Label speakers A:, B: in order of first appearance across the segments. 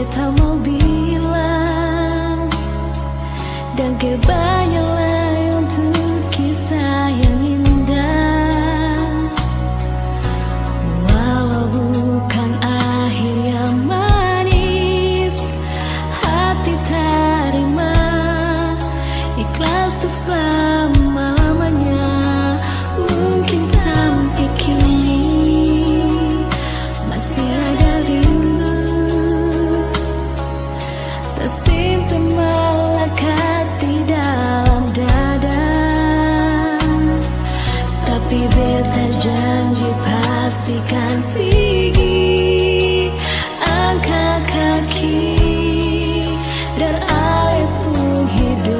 A: beta mau bilang, dan kebanyakan untuk kisah yang indah. Walau bukan akhir yang manis, hati terima, ikhlas untuk selama-lamanya. Mungkin sampai kini masih ada rindu tersimpan melekat di dalam dada. Tapi beta janji pastikan pergi, angkat kaki dan alih pun hidup.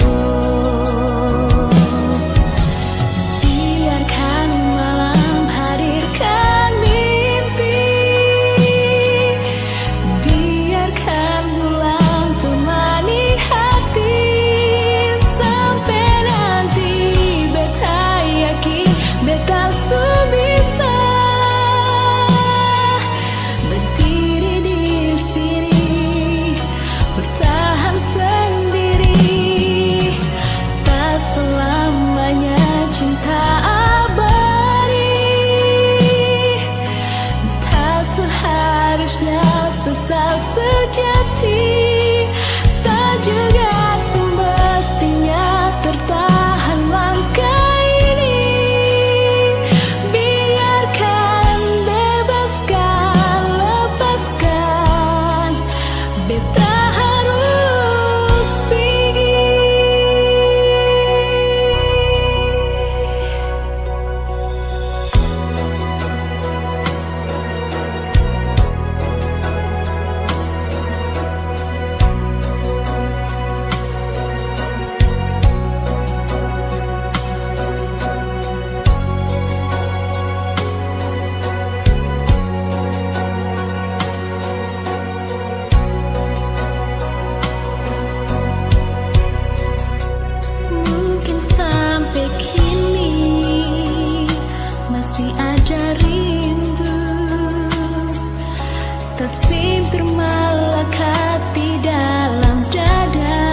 A: Biarkan malam hadirkan mimpi, biarkan bulan temani hati. Sampai nanti beta yakin beta bisa berdiri di sini, bertahan sendiri. Tak selamanya cinta abadi, tak seharusnya sesal sejati, tak juga semestinya tertahan langkah ini. Biarkan, bebaskan, lepaskan, beta harus pergi. Mungkin sampai kini masih ada rindu tersimpan melekat di dalam dada.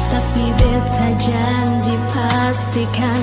A: Tapi beta janji pastikan